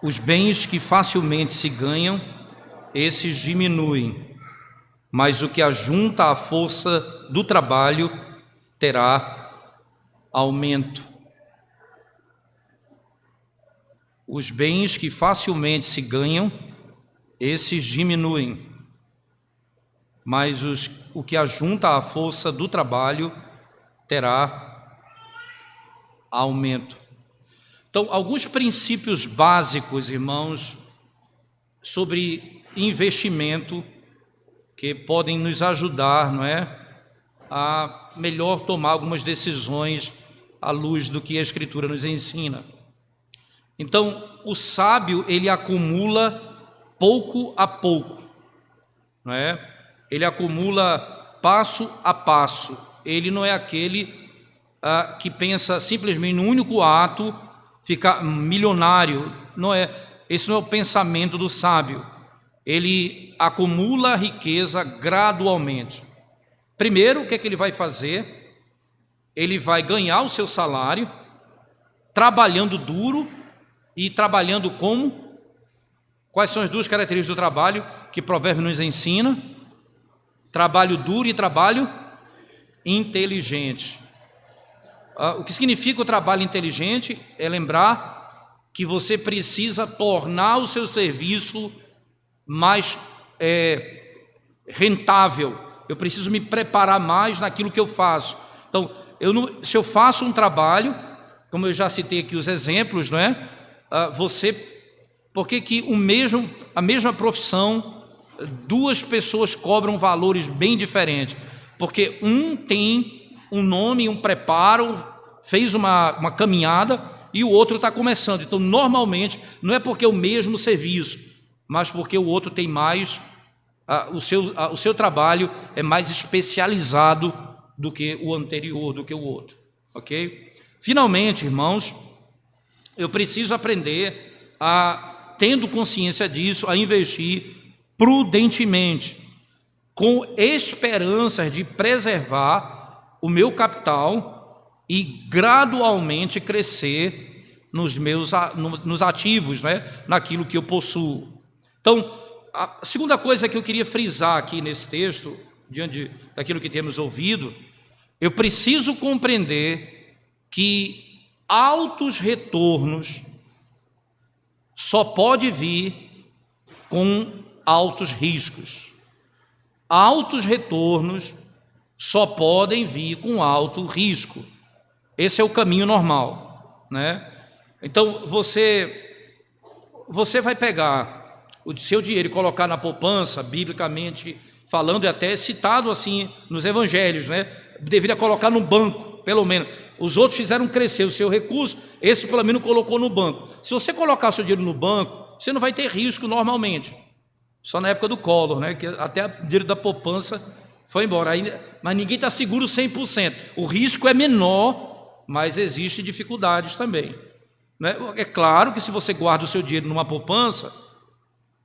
Os bens que facilmente se ganham, esses diminuem, mas o que ajunta à força do trabalho terá aumento. Os bens que facilmente se ganham, esses diminuem, mas o que ajunta à força do trabalho terá aumento. Então, alguns princípios básicos, irmãos, sobre investimento que podem nos ajudar, não é, a melhor tomar algumas decisões à luz do que a Escritura nos ensina. Então, o sábio, ele acumula pouco a pouco, não é? Ele acumula passo a passo. Ele não é aquele que pensa simplesmente no único ato, ficar milionário. Não é. Esse não é o pensamento do sábio. Ele acumula riqueza gradualmente. Primeiro, o que é que ele vai fazer? Ele vai ganhar o seu salário, trabalhando duro e trabalhando como? Quais são as duas características do trabalho que Provérbios nos ensina? Trabalho duro e trabalho inteligente. O que significa o trabalho inteligente? É lembrar que você precisa tornar o seu serviço mais rentável. Eu preciso me preparar mais naquilo que eu faço. Então, se eu faço um trabalho, como eu já citei aqui os exemplos, não é? Por que a mesma profissão, duas pessoas cobram valores bem diferentes? Porque um tem um nome, um preparo, fez uma caminhada, e o outro está começando. Então, normalmente, não é porque é o mesmo serviço, mas porque o outro tem mais, o seu trabalho é mais especializado do que o anterior, do que o outro, ok? Finalmente, irmãos, eu preciso aprender tendo consciência disso, a investir prudentemente, com esperanças de preservar o meu capital e gradualmente crescer nos ativos, né? Naquilo que eu possuo. Então, a segunda coisa que eu queria frisar aqui nesse texto, diante daquilo que temos ouvido, eu preciso compreender que altos retornos só pode vir com altos riscos. Altos retornos só podem vir com alto risco. Esse é o caminho normal, né? Então, você vai pegar o seu dinheiro e colocar na poupança, biblicamente falando, e até citado assim nos evangelhos, né? Deveria colocar no banco, pelo menos. Os outros fizeram crescer o seu recurso, esse pelo menos colocou no banco. Se você colocar o seu dinheiro no banco, você não vai ter risco normalmente. Só na época do Collor, né? Que até o dinheiro da poupança foi embora, mas ninguém está seguro 100%. O risco é menor, mas existem dificuldades também, né? É claro que se você guarda o seu dinheiro numa poupança,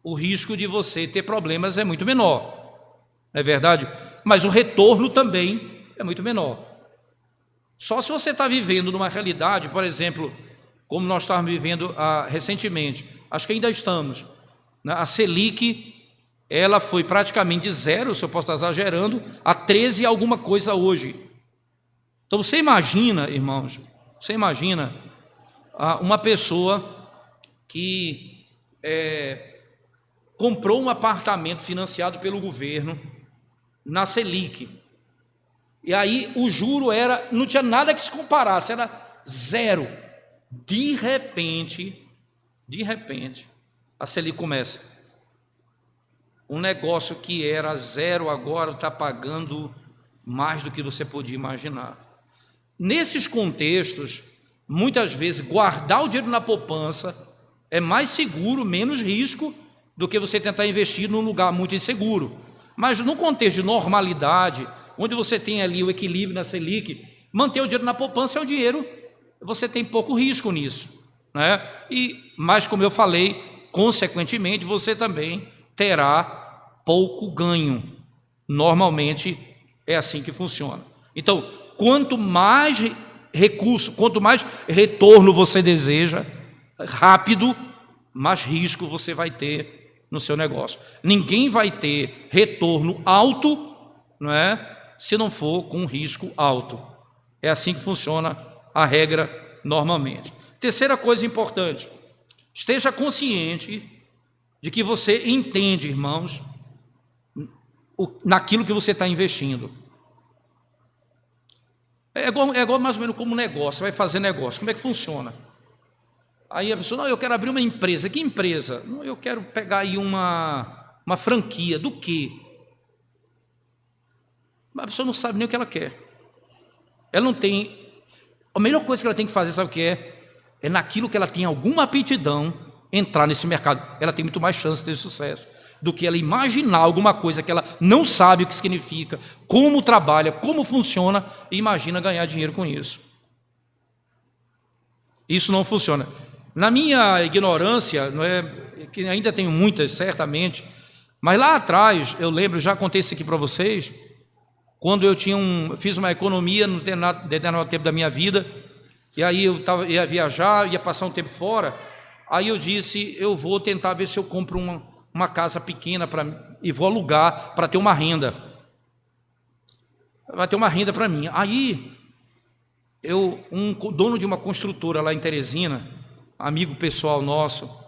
o risco de você ter problemas é muito menor, não é verdade? Mas o retorno também é muito menor. Só se você está vivendo numa realidade, por exemplo, como nós estávamos vivendo recentemente, acho que ainda estamos, né? A Selic, ela foi praticamente de zero, se eu posso estar exagerando, a 13 alguma coisa hoje. Então você imagina, irmãos, uma pessoa que comprou um apartamento financiado pelo governo na Selic, e aí o juro não tinha nada que se comparasse, era zero. De repente, a Selic começa. Um negócio que era zero agora está pagando mais do que você podia imaginar. Nesses contextos, muitas vezes, guardar o dinheiro na poupança é mais seguro, menos risco, do que você tentar investir num lugar muito inseguro. Mas no contexto de normalidade, onde você tem ali o equilíbrio na Selic, manter o dinheiro na poupança é o dinheiro, você tem pouco risco nisso, né? Mas, como eu falei, consequentemente, você também terá pouco ganho. Normalmente é assim que funciona. Então, quanto mais recurso, quanto mais retorno você deseja, rápido, mais risco você vai ter no seu negócio. Ninguém vai ter retorno alto, não é, se não for com risco alto. É assim que funciona a regra normalmente. Terceira coisa importante, esteja consciente de que você entende, irmãos, naquilo que você está investindo. É igual mais ou menos como negócio, você vai fazer negócio, como é que funciona? Aí a pessoa, não, eu quero abrir uma empresa. Que empresa? Não, eu quero pegar aí uma franquia. Do quê? A pessoa não sabe nem o que ela quer. Ela não tem... A melhor coisa que ela tem que fazer, sabe o que é? É naquilo que ela tem alguma aptidão, entrar nesse mercado. Ela tem muito mais chance de ter sucesso do que ela imaginar alguma coisa que ela não sabe o que significa, como trabalha, como funciona, e imagina ganhar dinheiro com isso. Isso não funciona. Na minha ignorância, não é, que ainda tenho muitas, certamente, mas lá atrás, eu lembro, já contei isso aqui para vocês, quando eu fiz uma economia no determinado tempo da minha vida, e aí eu ia viajar, ia passar um tempo fora, aí eu disse, eu vou tentar ver se eu compro uma casa pequena e vou alugar para ter uma renda. Vai ter uma renda para mim. Aí, um dono de uma construtora lá em Teresina, amigo pessoal nosso,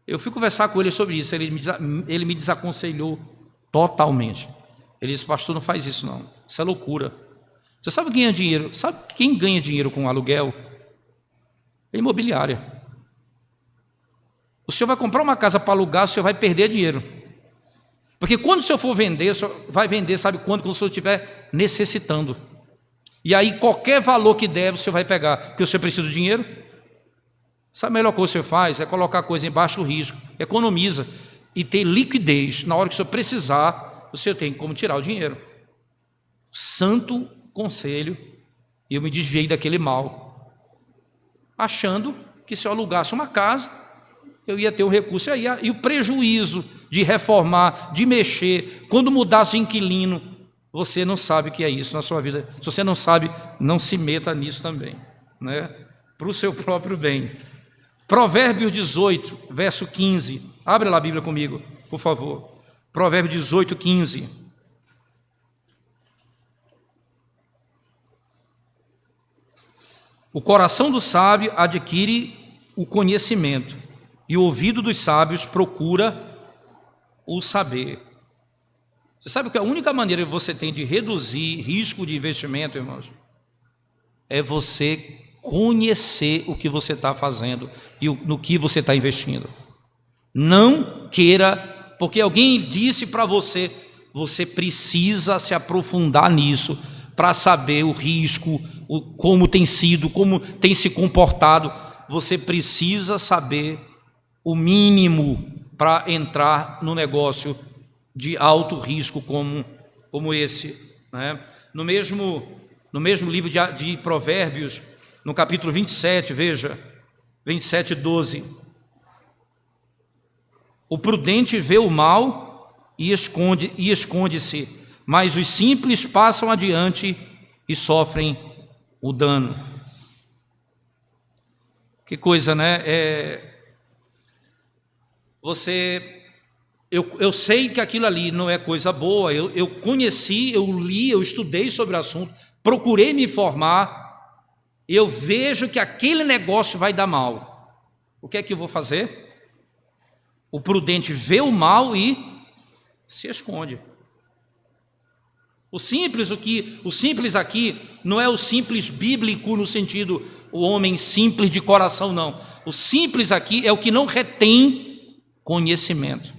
eu fui conversar com ele sobre isso, ele me desaconselhou totalmente. Ele disse, pastor, não faz isso não, isso é loucura. Você sabe quem ganha dinheiro? Sabe quem ganha dinheiro com aluguel? É imobiliária. O senhor vai comprar uma casa para alugar, o senhor vai perder dinheiro. Porque quando o senhor for vender, o senhor vai vender, sabe quando? Quando o senhor estiver necessitando. E aí qualquer valor que deve, o senhor vai pegar, porque o senhor precisa de dinheiro. Sabe a melhor coisa que o senhor faz? É colocar a coisa em baixo risco, economiza e ter liquidez. Na hora que o senhor precisar, o senhor tem como tirar o dinheiro. Santo conselho, e eu me desviei daquele mal, achando que se eu alugasse uma casa, eu ia ter um recurso, e o prejuízo de reformar, de mexer, quando mudasse inquilino, você não sabe o que é isso na sua vida. Se você não sabe, não se meta nisso também, né? Para o seu próprio bem. Provérbios 18, verso 15. Abre lá a Bíblia comigo, por favor. Provérbios 18, 15. O coração do sábio adquire o conhecimento, e o ouvido dos sábios procura o saber. Você sabe que a única maneira que você tem de reduzir risco de investimento, irmãos, é você conhecer o que você está fazendo e no que você está investindo. Não queira, porque alguém disse para você, você precisa se aprofundar nisso para saber o risco, como tem sido, como tem se comportado. Você precisa saber o mínimo para entrar no negócio de alto risco como esse, né? No mesmo livro de Provérbios, no capítulo 27, veja, 27, 12. O prudente vê o mal e esconde-se, mas os simples passam adiante e sofrem o dano. Que coisa, né? Eu sei que aquilo ali não é coisa boa, eu conheci, eu li, eu estudei sobre o assunto, procurei me informar, eu vejo que aquele negócio vai dar mal. O que é que eu vou fazer? O prudente vê o mal e se esconde. O simples aqui não é o simples bíblico no sentido o homem simples de coração, não. O simples aqui é o que não retém conhecimento.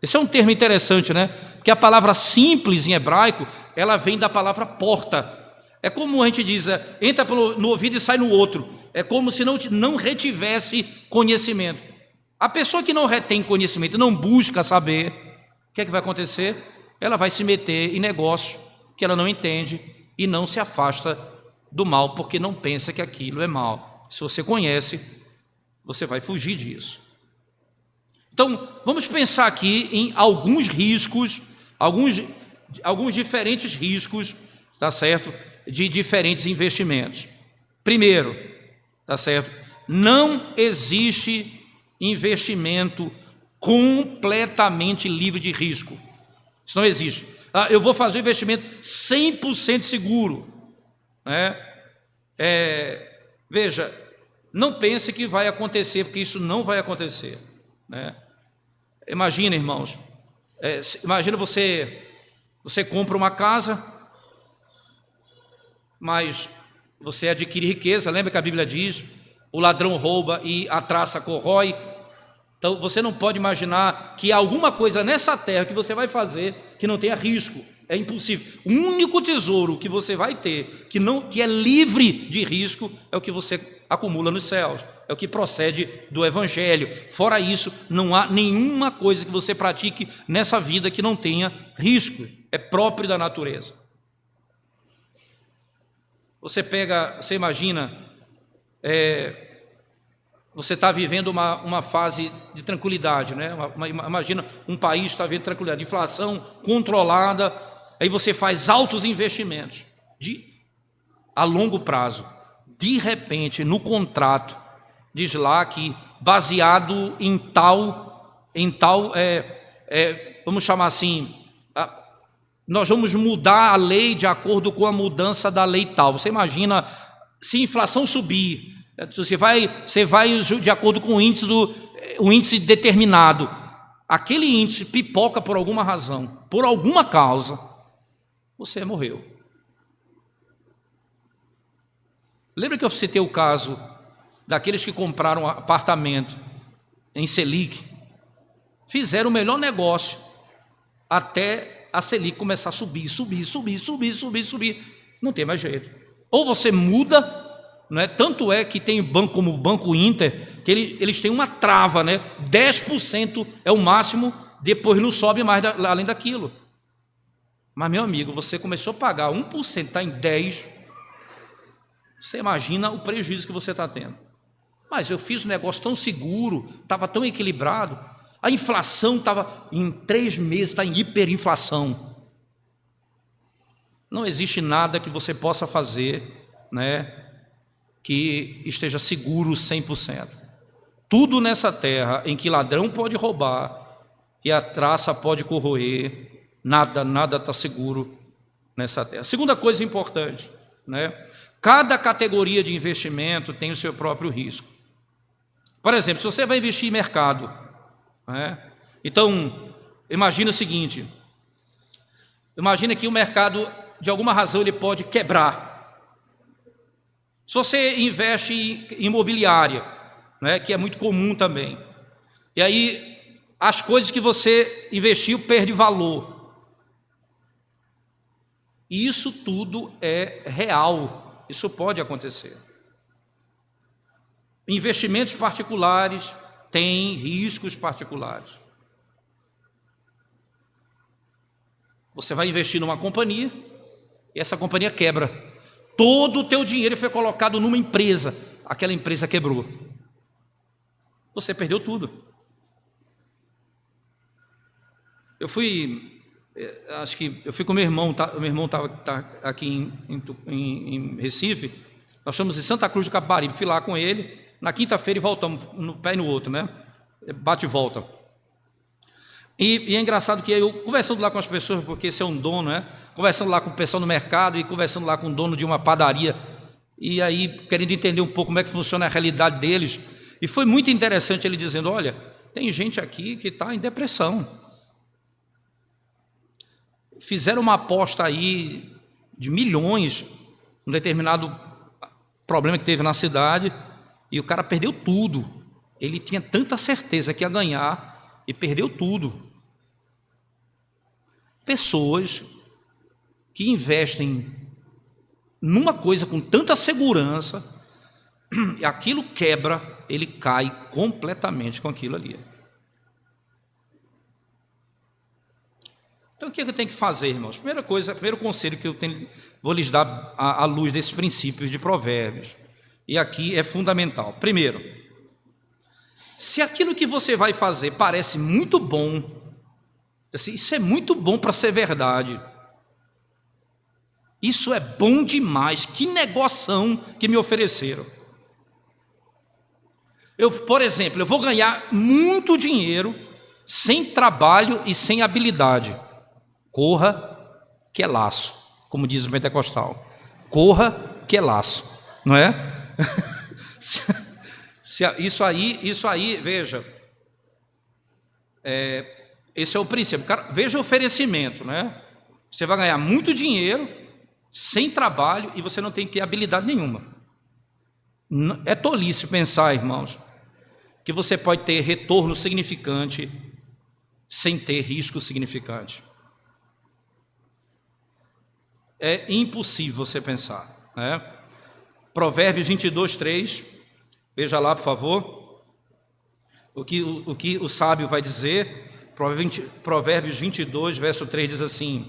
Esse é um termo interessante, né? Porque a palavra simples em hebraico, ela vem da palavra porta. É como a gente diz, entra no ouvido e sai no outro. É como se não retivesse conhecimento. A pessoa que não retém conhecimento, não busca saber, o que é que vai acontecer? Ela vai se meter em negócio que ela não entende e não se afasta do mal, porque não pensa que aquilo é mal. Se você conhece, você vai fugir disso. Então, vamos pensar aqui em alguns riscos, alguns diferentes riscos, tá certo? De diferentes investimentos. Primeiro, tá certo? Não existe investimento completamente livre de risco. Isso não existe. Eu vou fazer um investimento 100% seguro, né? Veja, não pense que vai acontecer, porque isso não vai acontecer, né? Imagina, irmãos, imagina você compra uma casa, mas você adquire riqueza. Lembra que a Bíblia diz: o ladrão rouba e a traça corrói. Então você não pode imaginar que há alguma coisa nessa terra que você vai fazer que não tenha risco. É impossível. O único tesouro que você vai ter que é livre de risco é o que você acumula nos céus, é o que procede do Evangelho. Fora isso, não há nenhuma coisa que você pratique nessa vida que não tenha riscos. É próprio da natureza. Você imagina, você está vivendo uma fase de tranquilidade, né? Imagina um país está vivendo tranquilidade, inflação controlada, aí você faz altos investimentos a longo prazo. De repente, no contrato, diz lá que baseado em tal, vamos chamar assim, nós vamos mudar a lei de acordo com a mudança da lei tal. Você imagina se a inflação subir, você vai de acordo com o índice determinado. Aquele índice pipoca por alguma razão, por alguma causa, você morreu. Lembra que eu citei o caso daqueles que compraram um apartamento em Selic, fizeram o melhor negócio até a Selic começar a subir. Não tem mais jeito. Ou você muda, não é? Tanto é que tem banco como o Banco Inter, que eles têm uma trava, né? 10% é o máximo, depois não sobe mais além daquilo. Mas, meu amigo, você começou a pagar 1%, está em 10%, você imagina o prejuízo que você está tendo. Mas eu fiz um negócio tão seguro, estava tão equilibrado, a inflação estava em 3 meses, está em hiperinflação. Não existe nada que você possa fazer, né, que esteja seguro 100%. Tudo nessa terra em que ladrão pode roubar e a traça pode corroer, nada está seguro nessa terra. Segunda coisa importante, né? Cada categoria de investimento tem o seu próprio risco. Por exemplo, se você vai investir em mercado, né? Então, imagina o seguinte: imagina que o mercado, de alguma razão, ele pode quebrar. Se você investe em imobiliária, né, que é muito comum também, e aí as coisas que você investiu perdem valor. E isso tudo é real. Isso pode acontecer. Investimentos particulares têm riscos particulares. Você vai investir numa companhia e essa companhia quebra. Todo o teu dinheiro foi colocado numa empresa, aquela empresa quebrou. Você perdeu tudo. Eu fui com meu irmão, meu irmão tá aqui em Recife, nós estamos em Santa Cruz de Capibaribe, fui lá com ele, na quinta-feira e voltamos, no pé e no outro, né? Bate e volta. E é engraçado que eu, conversando lá com as pessoas, porque esse é um dono, né? Conversando lá com o pessoal no mercado e conversando lá com o dono de uma padaria, e aí querendo entender um pouco como é que funciona a realidade deles, e foi muito interessante ele dizendo: olha, tem gente aqui que está em depressão. Fizeram uma aposta aí de milhões, um determinado problema que teve na cidade, e o cara perdeu tudo. Ele tinha tanta certeza que ia ganhar e perdeu tudo. Pessoas que investem numa coisa com tanta segurança, e aquilo quebra, ele cai completamente com aquilo ali. Então, o que eu tenho que fazer, irmãos? Primeiro conselho que eu vou lhes dar à luz desses princípios de Provérbios, e aqui é fundamental. Primeiro, se aquilo que você vai fazer parece muito bom, assim, isso é muito bom para ser verdade, isso é bom demais, que negoção que me ofereceram. Por exemplo, eu vou ganhar muito dinheiro sem trabalho e sem habilidade. Corra que é laço, como diz o pentecostal. Corra que é laço, não é? Isso aí, veja, esse é o princípio. Veja o oferecimento, né? Você vai ganhar muito dinheiro sem trabalho e você não tem que ter habilidade nenhuma. É tolice pensar, irmãos, que você pode ter retorno significante sem ter risco significante. É impossível você pensar, né? Provérbios 22, 3, veja lá, por favor, o que o sábio vai dizer. Provérbios 22, verso 3 diz assim: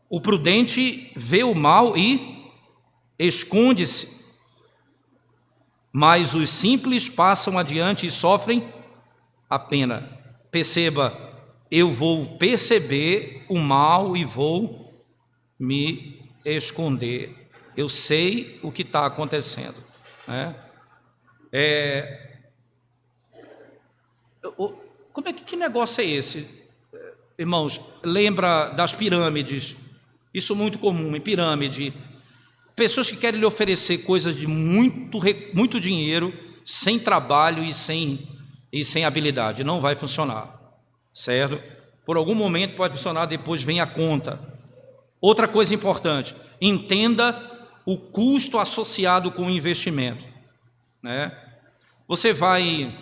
o prudente vê o mal e esconde-se, mas os simples passam adiante e sofrem a pena. Perceba, eu vou perceber o mal e vou me esconder. Eu sei o que está acontecendo, né? Como é que negócio é esse? Irmãos, lembra das pirâmides? Isso é muito comum em pirâmide. Pessoas que querem lhe oferecer coisas de muito dinheiro, sem trabalho e sem habilidade. Não vai funcionar, certo? Por algum momento pode funcionar, depois vem a conta. Outra coisa importante, entenda o custo associado com o investimento, né? Você vai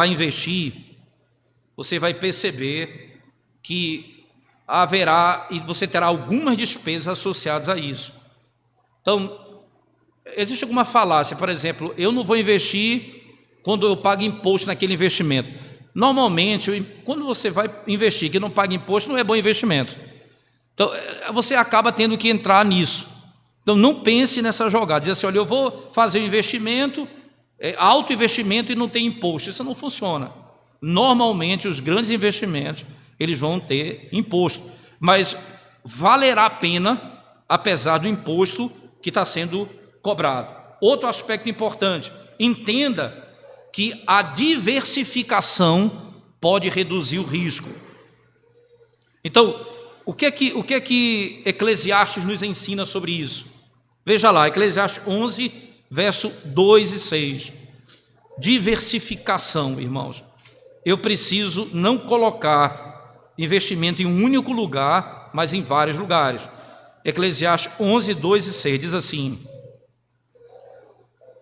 investir, você vai perceber que haverá e você terá algumas despesas associadas a isso. Então, existe alguma falácia, por exemplo, eu não vou investir quando eu pago imposto naquele investimento. Normalmente, quando você vai investir que não paga imposto, não é bom investimento. Então, você acaba tendo que entrar nisso. Então, não pense nessa jogada, diz assim, olha, eu vou fazer um investimento, alto investimento e não tem imposto. Isso não funciona. Normalmente, os grandes investimentos, eles vão ter imposto, mas valerá a pena, apesar do imposto que está sendo cobrado. Outro aspecto importante, entenda que a diversificação pode reduzir o risco. Então, o que é que Eclesiastes nos ensina sobre isso? Veja lá, Eclesiastes 11, verso 2 e 6. Diversificação, irmãos. Eu preciso não colocar investimento em um único lugar, mas em vários lugares. Eclesiastes 11, 2 e 6 diz assim: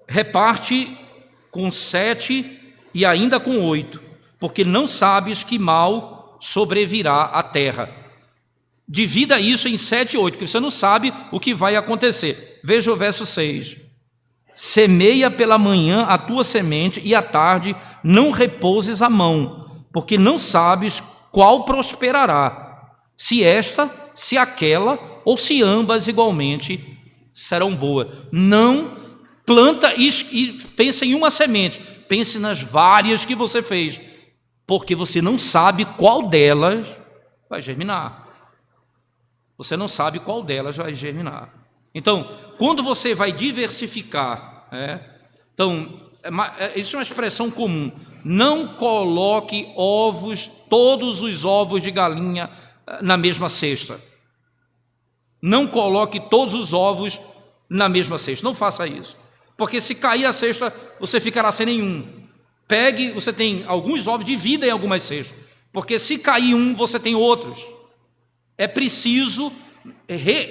reparte com 7 e ainda com 8, porque não sabes que mal sobrevirá à terra. Divida isso em 7 e 8, porque você não sabe o que vai acontecer. Veja o verso 6. Semeia pela manhã a tua semente e à tarde não repouses a mão, porque não sabes qual prosperará, se esta, se aquela, ou se ambas igualmente serão boas. Não planta e pensa em uma semente, pense nas várias que você fez, porque você não sabe qual delas vai germinar. Você não sabe qual delas vai germinar. Então, quando você vai diversificar, então, isso é uma expressão comum. Não coloque todos os ovos de galinha na mesma cesta. Não coloque todos os ovos na mesma cesta. Não faça isso. Porque se cair a cesta, você ficará sem nenhum. Você tem alguns ovos, divida em algumas cestas. Porque se cair um, você tem outros. É preciso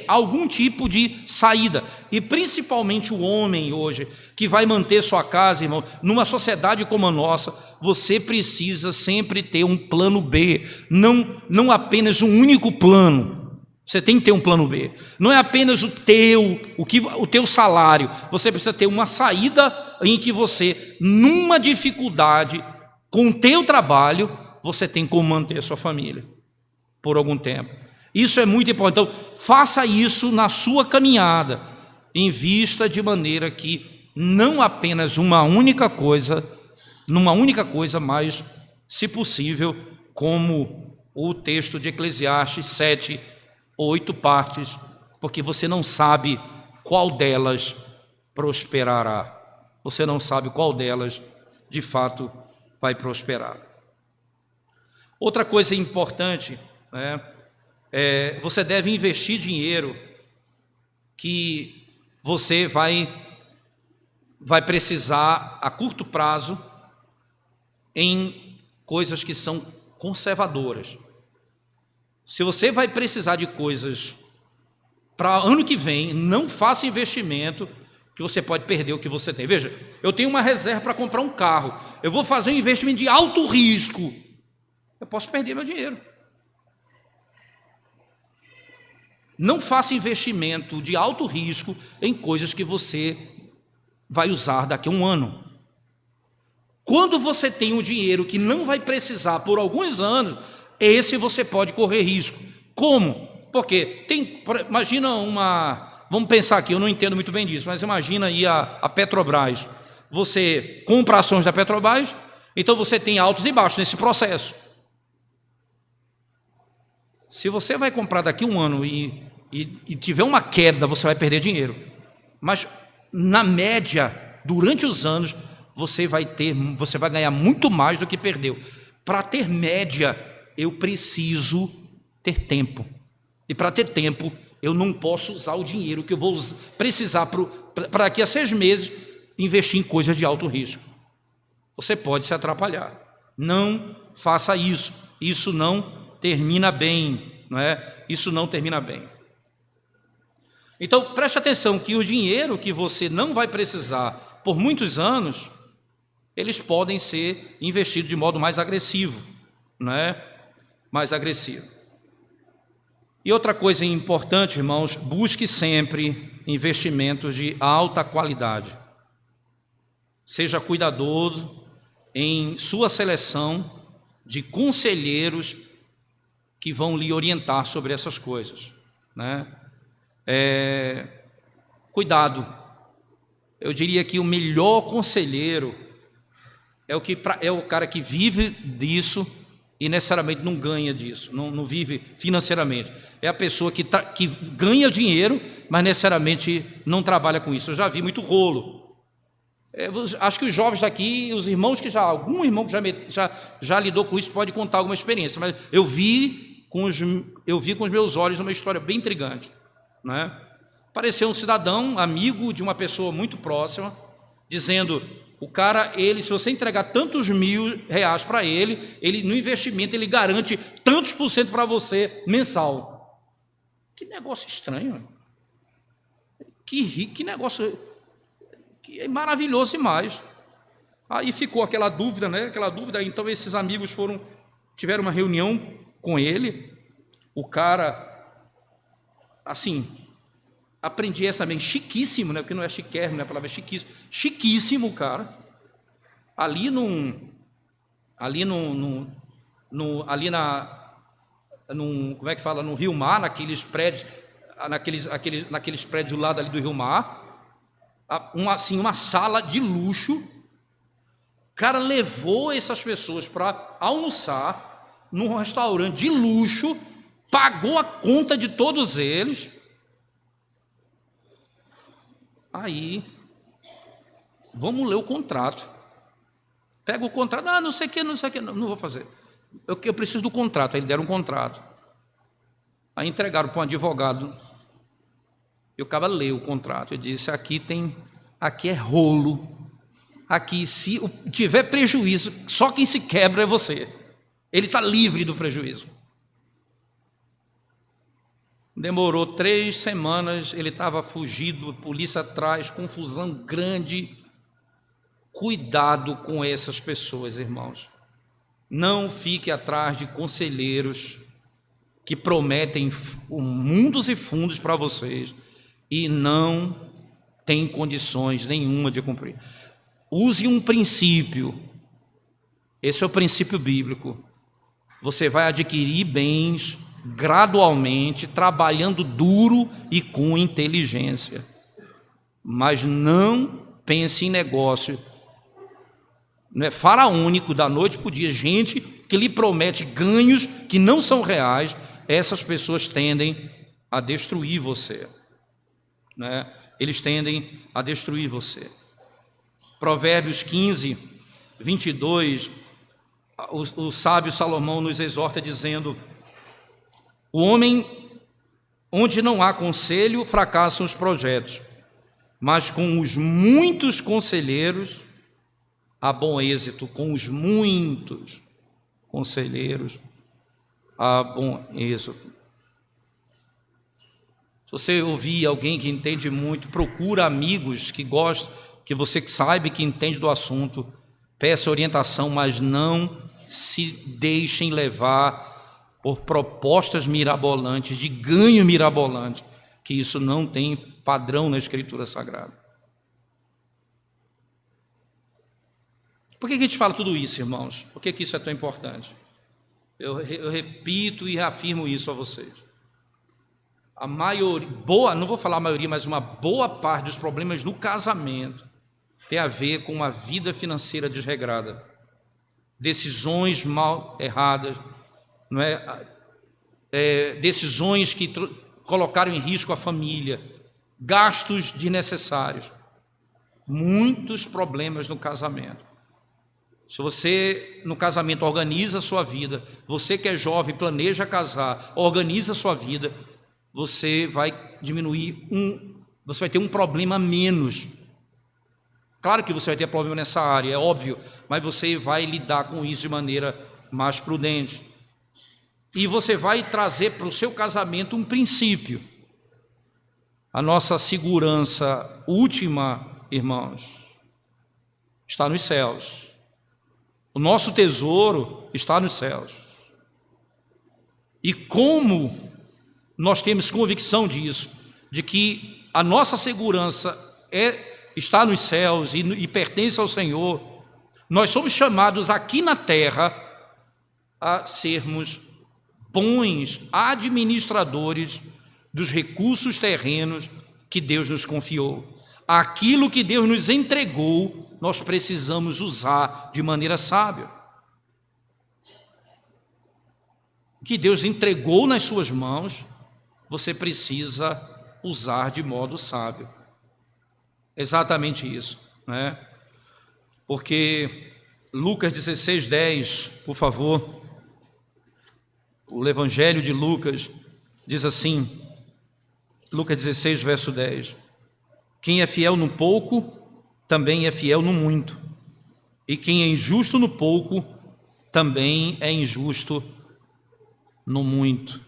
algum tipo de saída. E principalmente o homem hoje, que vai manter sua casa, irmão, numa sociedade como a nossa, você precisa sempre ter um plano B, não apenas um único plano. Você tem que ter um plano B. Não é apenas o teu salário. Você precisa ter uma saída em que você, numa dificuldade, com o teu trabalho, você tem como manter a sua família por algum tempo. Isso é muito importante. Então, faça isso na sua caminhada. Invista de maneira que não apenas numa única coisa, mas, se possível, como o texto de Eclesiastes 7, 8 partes, porque você não sabe qual delas prosperará. você não sabe qual delas de fato vai prosperar. Outra coisa importante, né, você deve investir dinheiro que você vai precisar a curto prazo em coisas que são conservadoras. Se você vai precisar de coisas para ano que vem, não faça investimento que você pode perder o que você tem. Veja, eu tenho uma reserva para comprar um carro, eu vou fazer um investimento de alto risco, eu posso perder meu dinheiro. Não faça investimento de alto risco em coisas que você vai usar daqui a um ano. Quando você tem um dinheiro que não vai precisar por alguns anos, esse você pode correr risco. Como? Porque imagina vamos pensar aqui, eu não entendo muito bem disso, mas imagina aí a Petrobras. Você compra ações da Petrobras, então você tem altos e baixos nesse processo. Se você vai comprar daqui a um ano e tiver uma queda, você vai perder dinheiro. Mas na média, durante os anos, você vai ganhar muito mais do que perdeu. Para ter média, eu preciso ter tempo. E para ter tempo, eu não posso usar o dinheiro que eu vou precisar para daqui a 6 meses investir em coisas de alto risco. Você pode se atrapalhar. Não faça isso. Isso não termina bem, não é? Isso não termina bem. Então, preste atenção que o dinheiro que você não vai precisar por muitos anos, eles podem ser investidos de modo mais agressivo, não é? Mais agressivo. E outra coisa importante, irmãos, busque sempre investimentos de alta qualidade. Seja cuidadoso em sua seleção de conselheiros que vão lhe orientar sobre essas coisas, né? Cuidado. Eu diria que o melhor conselheiro é o cara que vive disso e necessariamente não ganha disso, não vive financeiramente. É a pessoa que ganha dinheiro, mas necessariamente não trabalha com isso. Eu já vi muito rolo. Acho que os jovens daqui, os irmãos algum irmão que já lidou com isso pode contar alguma experiência, mas eu vi com os meus olhos uma história bem intrigante, né? Apareceu um cidadão, amigo de uma pessoa muito próxima, dizendo: o cara, se você entregar tantos R$1.000 para ele no investimento, ele garante tantos % para você mensal. Que negócio estranho. Que negócio que é maravilhoso demais. Aí ficou aquela dúvida, né? Então esses amigos tiveram uma reunião com ele. O cara, assim, aprendi essa bem, chiquíssimo, né? Porque não é chiquérrimo, né? A palavra é chiquíssimo. Chiquíssimo, cara. Ali como é que fala? No Rio Mar, naqueles prédios do lado ali do Rio Mar, uma sala de luxo. O cara levou essas pessoas para almoçar num restaurante de luxo, pagou a conta de todos eles. Aí, vamos ler o contrato. Pega o contrato, não sei o que, não vou fazer. Eu preciso do contrato. Aí deram um contrato. Aí entregaram para um advogado. E o cara leu o contrato e disse: aqui é rolo. Aqui, se tiver prejuízo, só quem se quebra é você. Ele está livre do prejuízo. Demorou 3 semanas, ele estava fugido, polícia atrás, confusão grande. Cuidado com essas pessoas, irmãos. Não fique atrás de conselheiros que prometem mundos e fundos para vocês e não têm condições nenhuma de cumprir. Use um princípio. Esse é o princípio bíblico. Você vai adquirir bens gradualmente, trabalhando duro e com inteligência. Mas não pense em negócio. Não é faraônico, da noite para o dia. Gente que lhe promete ganhos que não são reais, essas pessoas tendem a destruir você, né? Eles tendem a destruir você. Provérbios 15, 22, o sábio Salomão nos exorta dizendo: o homem onde não há conselho, fracassam os projetos, mas com os muitos conselheiros há bom êxito. Com os muitos conselheiros há bom êxito. Se você ouvir alguém que entende muito, procura amigos que gostam, que você saiba que entende do assunto, peça orientação, mas não se deixem levar por propostas mirabolantes, de ganho mirabolante, que isso não tem padrão na Escritura Sagrada. Por que a gente fala tudo isso, irmãos? Por que isso é tão importante? Eu repito e reafirmo isso a vocês. A maioria, não vou falar a maioria, mas uma boa parte dos problemas no casamento tem a ver com uma vida financeira desregrada, decisões mal erradas, não é? Decisões que colocaram em risco a família, gastos desnecessários, muitos problemas no casamento. Se você no casamento organiza a sua vida, você que é jovem, planeja casar, organiza a sua vida, você vai diminuir você vai ter um problema a menos. Claro que você vai ter problema nessa área, é óbvio, mas você vai lidar com isso de maneira mais prudente. E você vai trazer para o seu casamento um princípio. A nossa segurança última, irmãos, está nos céus. O nosso tesouro está nos céus. E como nós temos convicção disso, de que a nossa segurança está nos céus e pertence ao Senhor, nós somos chamados aqui na terra a sermos bons administradores dos recursos terrenos que Deus nos confiou. Aquilo que Deus nos entregou, nós precisamos usar de maneira sábia. O que Deus entregou nas suas mãos, você precisa usar de modo sábio. Exatamente isso, né? Porque Lucas 16:10, por favor, o Evangelho de Lucas diz assim, Lucas 16, verso 10: quem é fiel no pouco, também é fiel no muito, e quem é injusto no pouco, também é injusto no muito.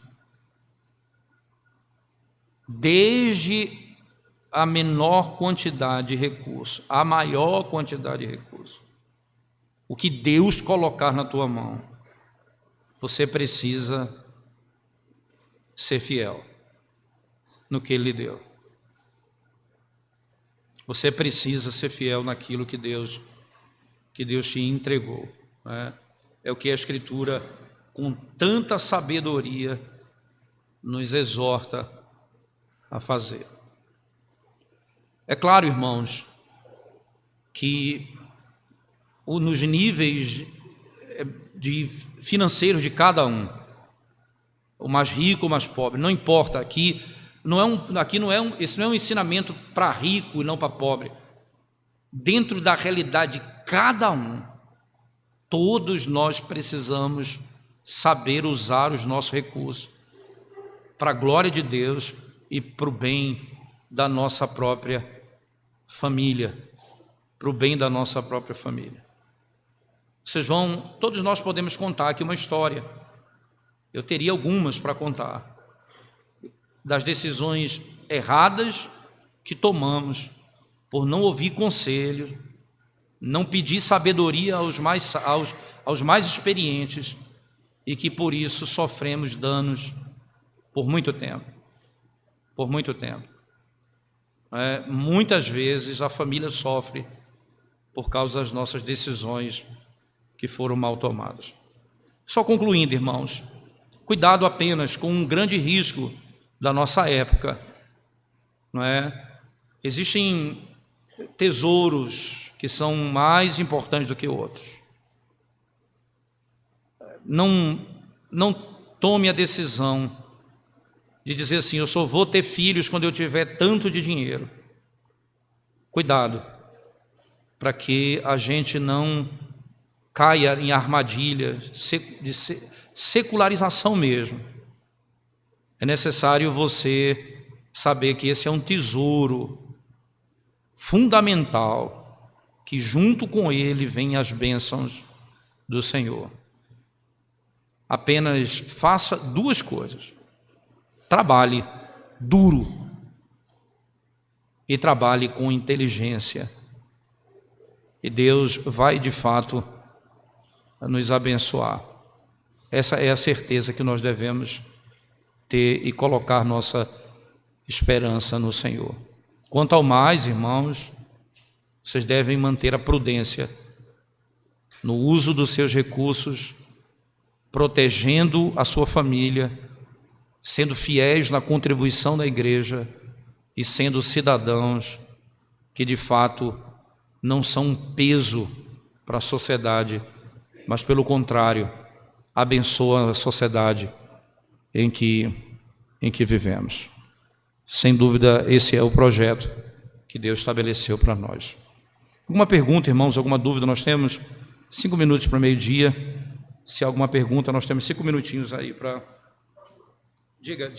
Desde a menor quantidade de recurso, a maior quantidade de recurso, o que Deus colocar na tua mão, você precisa ser fiel no que Ele lhe deu. Você precisa ser fiel naquilo que Deus te entregou, né? É o que a Escritura, com tanta sabedoria, nos exorta a fazer. É claro, irmãos, que nos níveis financeiros de cada um, o mais rico, o mais pobre, não importa, esse não é um ensinamento para rico e não para pobre. Dentro da realidade de cada um, todos nós precisamos saber usar os nossos recursos para a glória de Deus e para o bem da nossa própria família, para o bem da nossa própria família. Todos nós podemos contar aqui uma história. Eu teria algumas para contar, das decisões erradas que tomamos por não ouvir conselhos, não pedir sabedoria aos mais experientes, e que por isso sofremos danos por muito tempo. Por muito tempo. Muitas vezes a família sofre por causa das nossas decisões que foram mal tomadas. Só concluindo, irmãos, cuidado apenas com um grande risco da nossa época, não é? Existem tesouros que são mais importantes do que outros. Não tome a decisão de dizer assim, eu só vou ter filhos quando eu tiver tanto de dinheiro. Cuidado. para que a gente não caia em armadilhas de secularização mesmo. É necessário você saber que esse é um tesouro fundamental, que junto com ele vêm as bênçãos do Senhor. Apenas faça duas coisas: trabalhe duro e trabalhe com inteligência, e Deus vai de fato nos abençoar. Essa é a certeza que nós devemos ter e colocar nossa esperança no Senhor. Quanto ao mais, irmãos, vocês devem manter a prudência no uso dos seus recursos, protegendo a sua família, sendo fiéis na contribuição da igreja e sendo cidadãos que de fato não são um peso para a sociedade, mas pelo contrário, abençoam a sociedade em que vivemos. Sem dúvida, esse é o projeto que Deus estabeleceu para nós. Alguma pergunta, irmãos? Alguma dúvida? Nós temos 5 minutos para meio-dia. Se há alguma pergunta, nós temos 5 minutinhos aí para... Diga.